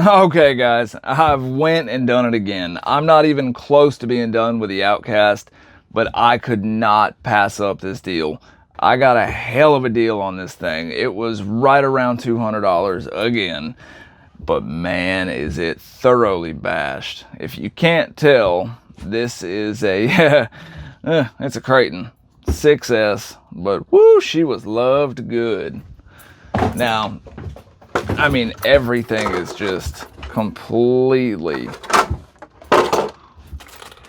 Okay guys, I've went and done it again. I'm not even close to being done with the Outcast, but I could not pass up this deal. I got a hell of a deal on this thing. It was right around $200 again, but man, is it thoroughly bashed. If you can't tell, this is a, it's a Kraton 6S, but woo, she was loved good. Now, I mean, everything is just completely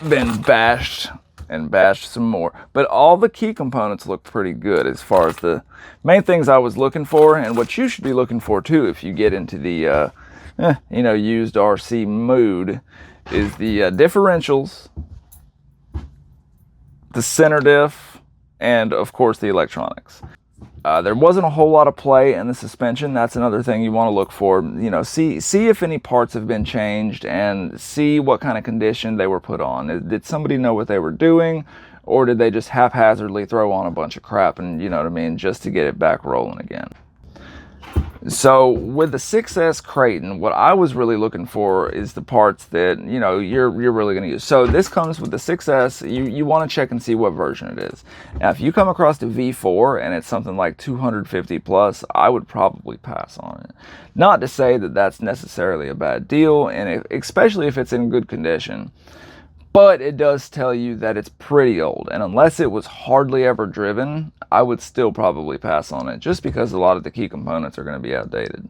been bashed and bashed some more. But all the key components look pretty good as far as the main things I was looking for, and what you should be looking for too if you get into the, used RC mood, is the differentials, the center diff, and of course the electronics. There wasn't a whole lot of play in the suspension. That's another thing you want to look for. You know, see if any parts have been changed and see what kind of condition they were put on. Did somebody know what they were doing, or did they just haphazardly throw on a bunch of crap and, you know what I mean, just to get it back rolling again? So with the 6S Kraton, what I was really looking for is the parts that, you know, you're really going to use. So this comes with the 6S. You want to check and see what version it is. Now, if you come across the V4 and it's something like 250 plus, I would probably pass on it. Not to say that that's necessarily a bad deal, and especially if it's in good condition. But it does tell you that it's pretty old, and unless it was hardly ever driven, I would still probably pass on it, just because a lot of the key components are going to be outdated.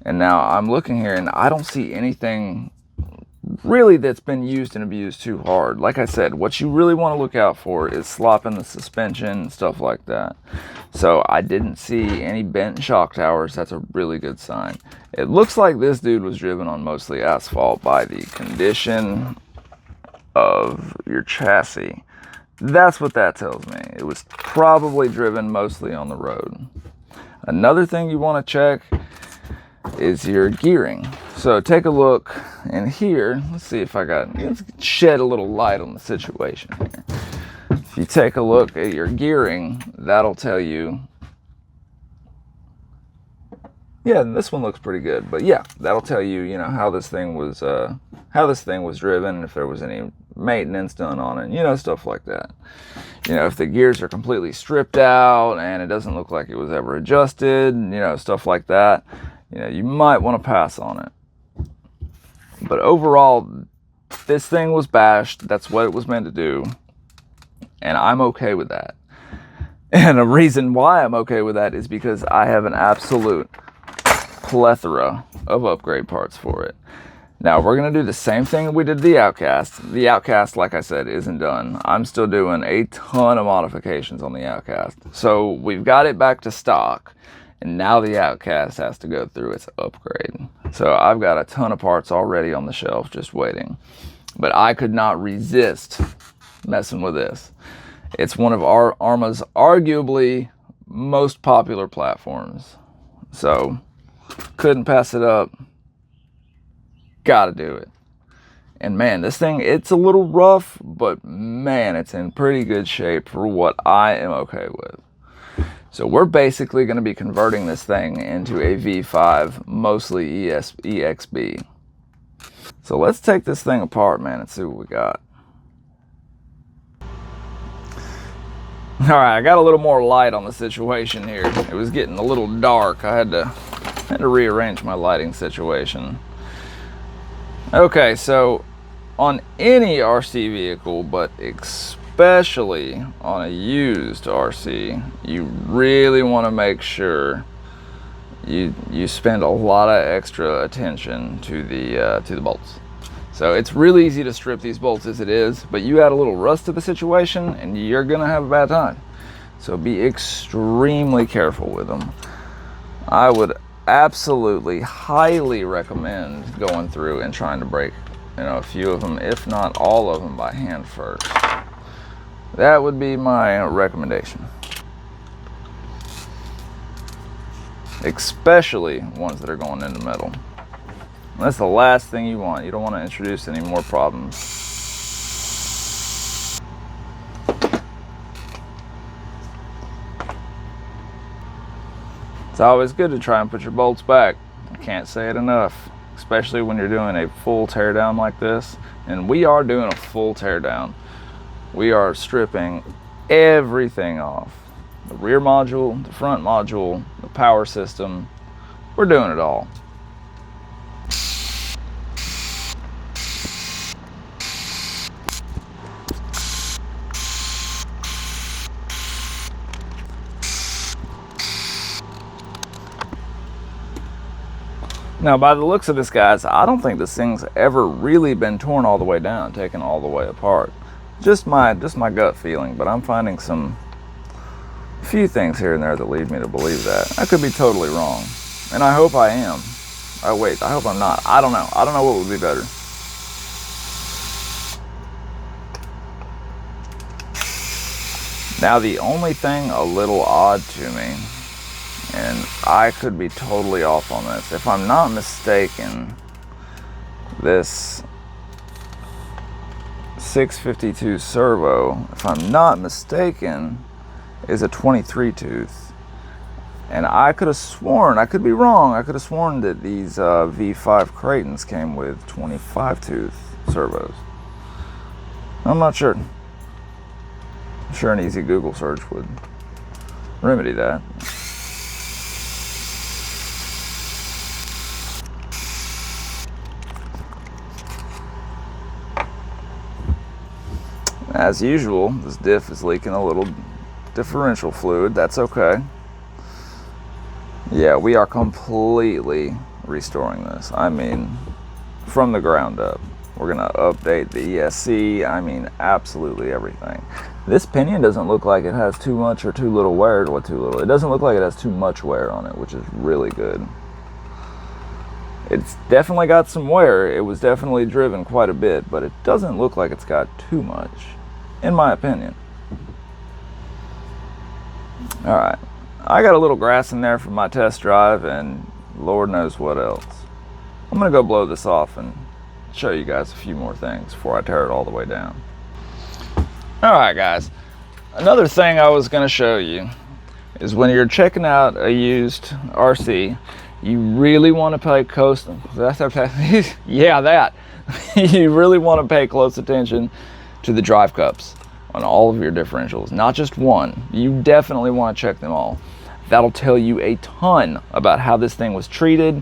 And now I'm looking here and I don't see anything really that's been used and abused too hard. Like I said, what you really want to look out for is slop in the suspension and stuff like that. So I didn't see any bent shock towers. That's a really good sign. It looks like this dude was driven on mostly asphalt by the condition of your chassis. That's what that tells me. It was probably driven mostly on the road. Another thing you want to check is your gearing. So take a look in here. Let's see if let's shed a little light on the situation here. If you take a look at your gearing, that'll tell you, yeah, this one looks pretty good, but yeah, that'll tell you, you know, how this thing was driven, and if there was any maintenance done on it, you know, stuff like that. You know, if the gears are completely stripped out and it doesn't look like it was ever adjusted, you know, stuff like that, you know, you might want to pass on it. But overall, this thing was bashed. That's what it was meant to do, and I'm okay with that. And the reason why I'm okay with that is because I have an absolute plethora of upgrade parts for it. Now we're going to do the same thing we did the Outcast. The Outcast, like I said, isn't done. I'm still doing a ton of modifications on the Outcast. So we've got it back to stock, and now the Outcast has to go through its upgrade. So I've got a ton of parts already on the shelf just waiting. But I could not resist messing with this. It's one of Arrma's arguably most popular platforms. So couldn't pass it up. Gotta do it. And man, this thing, it's a little rough, but man, it's in pretty good shape for what I am okay with. So we're basically going to be converting this thing into a V5, mostly EXB. So let's take this thing apart, man, and see what we got. Alright, I got a little more light on the situation here. It was getting a little dark. I had to rearrange my lighting situation. Okay, so on any RC vehicle, but especially on a used RC, you really want to make sure you spend a lot of extra attention to the bolts. So it's really easy to strip these bolts as it is, but you add a little rust to the situation and you're gonna have a bad time. So be extremely careful with them. I would absolutely highly recommend going through and trying to break, you know, a few of them, if not all of them, by hand first. That would be my recommendation. Especially ones that are going into metal. That's the last thing you want. You don't want to introduce any more problems. It's always good to try and put your bolts back. I can't say it enough. especially when you're doing a full teardown like this. And we are doing a full teardown. We are stripping everything off. The rear module, the front module, the power system. We're doing it all. Now, by the looks of this, guys, I don't think this thing's ever really been torn all the way down, taken all the way apart. Just my gut feeling, but I'm finding a few things here and there that lead me to believe that. I could be totally wrong, and I hope I am. Oh wait, I hope I'm not. I don't know. I don't know what would be better. Now, the only thing a little odd to me, and I could be totally off on this, if I'm not mistaken, this 652 servo, if I'm not mistaken, is a 23 tooth. And I could have sworn, I could be wrong, I could have sworn that these V5 Kratons came with 25 tooth servos. I'm not sure. I'm sure an easy Google search would remedy that. As usual, this diff is leaking a little differential fluid. That's okay. Yeah, we are completely restoring this. I mean, from the ground up. We're gonna update the ESC. I mean, absolutely everything. This pinion doesn't look like it has too much or too little wear. What too little? It doesn't look like it has too much wear on it, which is really good. It's definitely got some wear. It was definitely driven quite a bit, but it doesn't look like it's got too much, in my opinion. All right, I got a little grass in there for my test drive, and Lord knows what else. I'm gonna go blow this off and show you guys a few more things before I tear it all the way down. All right, guys, another thing I was gonna show you is when you're checking out a used RC, you really want to pay close. Yeah, that. You really want to pay close attention to the drive cups on all of your differentials, not just one. You definitely want to check them all. That'll tell you a ton about how this thing was treated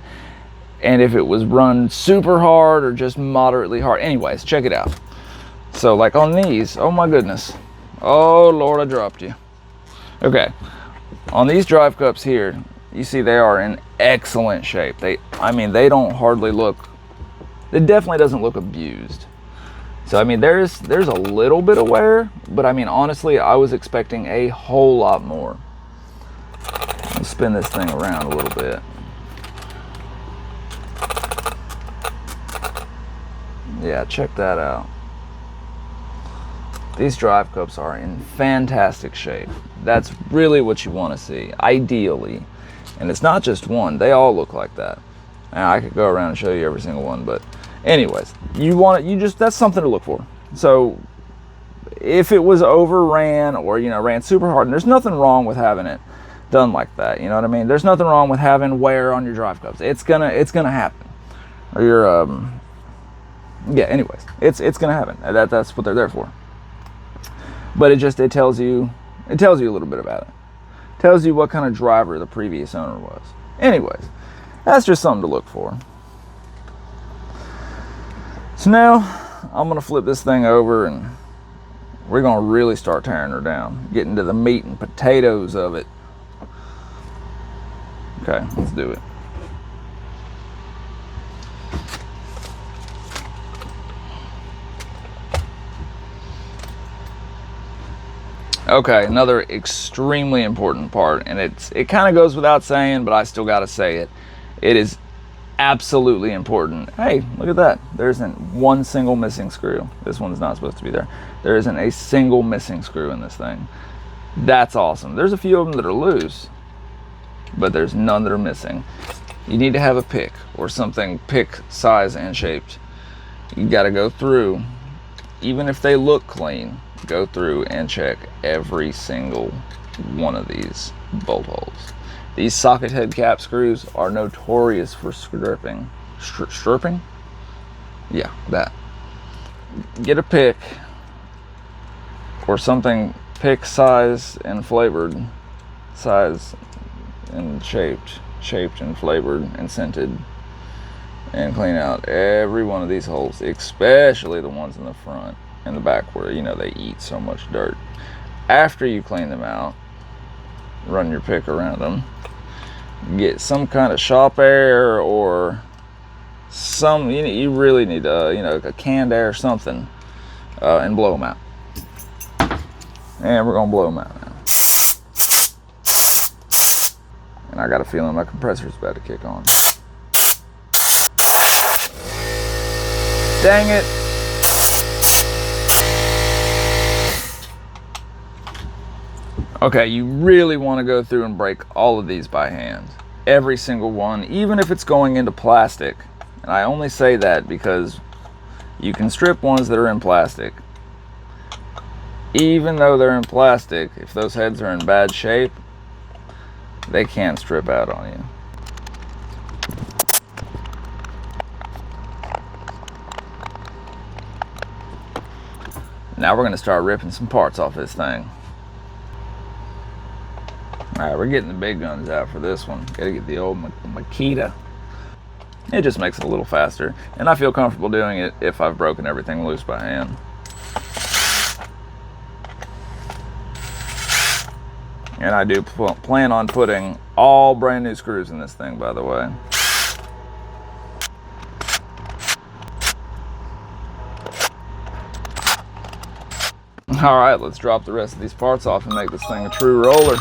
and if it was run super hard or just moderately hard. Anyways, check it out. So like on these, oh my goodness. Oh Lord, I dropped you. Okay, on these drive cups here, you see they are in excellent shape. I mean, they don't hardly look, it definitely doesn't look abused. So I mean, there's a little bit of wear, but I mean, honestly, I was expecting a whole lot more. Let's spin this thing around a little bit. Yeah, check that out. These drive cups are in fantastic shape. That's really what you want to see, ideally. And it's not just one, they all look like that. And I could go around and show you every single one, but anyways, that's something to look for. So if it was overran or, you know, ran super hard, and there's nothing wrong with having it done like that, you know what I mean? There's nothing wrong with having wear on your drive cups. It's gonna happen. Or your yeah, anyways, it's gonna happen. That's what they're there for. But it tells you a little bit about it. Tells you what kind of driver the previous owner was. Anyways, that's just something to look for. So now I'm gonna flip this thing over and we're gonna really start tearing her down, getting to the meat and potatoes of it. Okay, let's do it. Okay, another extremely important part, and it kind of goes without saying, but I still got to say it. It is absolutely important. Hey, look at that. There isn't one single missing screw. This one's not supposed to be there. There isn't a single missing screw in this thing. That's awesome. There's a few of them that are loose, but there's none that are missing. You need to have a pick or something pick size and shaped. You got to go through, even if they look clean, go through and check every single one of these bolt holes. These socket head cap screws are notorious for stripping. Stripping? Yeah, that. Get a pick or something, pick size and flavored, size and shaped and flavored and scented, and clean out every one of these holes, especially the ones in the front and the back where, you know, they eat so much dirt. After you clean them out, run your pick around them, get some kind of shop air or some, you really need a canned air or something, and blow them out. And we're gonna blow them out now. And I got a feeling my compressor's about to kick on. Dang it. Okay, you really want to go through and break all of these by hand. Every single one, even if it's going into plastic. And I only say that because you can strip ones that are in plastic. Even though they're in plastic, if those heads are in bad shape, they can't strip out on you. Now we're going to start ripping some parts off this thing. Alright, we're getting the big guns out for this one. Gotta get the old Makita. It just makes it a little faster. And I feel comfortable doing it if I've broken everything loose by hand. And I do plan on putting all brand new screws in this thing, by the way. Alright, let's drop the rest of these parts off and make this thing a true roller.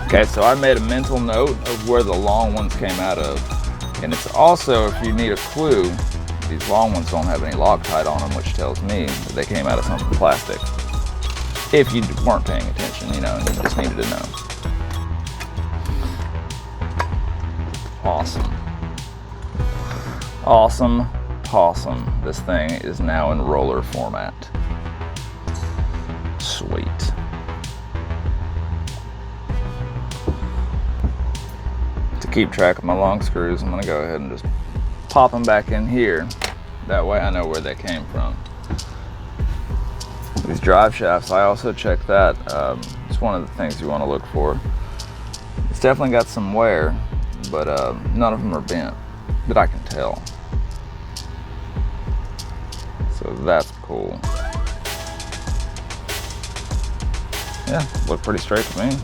Okay, so I made a mental note of where the long ones came out of. And it's also, if you need a clue, these long ones don't have any Loctite on them, which tells me that they came out of something plastic. If you weren't paying attention, you know, and you just needed to know. Awesome. Awesome possum. This thing is now in roller format. Sweet. To keep track of my long screws, I'm going to go ahead and just pop them back in here. That way I know where they came from. These drive shafts, I also check that. It's one of the things you want to look for. It's definitely got some wear, but none of them are bent that I can tell. So that's cool. Yeah, look pretty straight to me.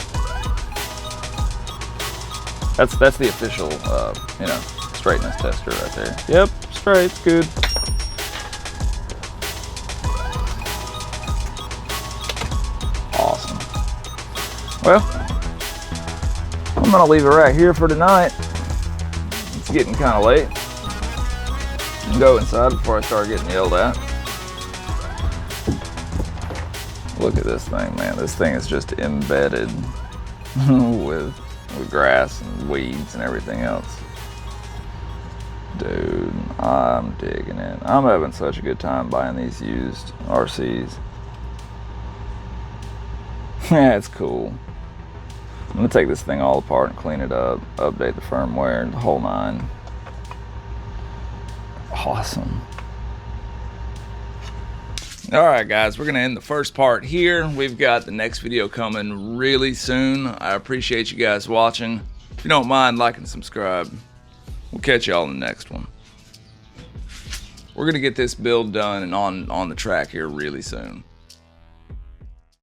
That's the official, straightness tester right there. Yep, straight, it's good. Awesome. Well, I'm gonna leave it right here for tonight. It's getting kind of late. And go inside before I start getting yelled at. Look at this thing, man. This thing is just embedded with grass and weeds and everything else. Dude, I'm digging it. I'm having such a good time buying these used RCs. Yeah, it's cool. I'm gonna take this thing all apart and clean it up, update the firmware and the whole nine. Awesome. Alright guys, we're going to end the first part here. We've got the next video coming really soon. I appreciate you guys watching. If you don't mind, like and subscribe. We'll catch y'all in the next one. We're going to get this build done and on the track here really soon.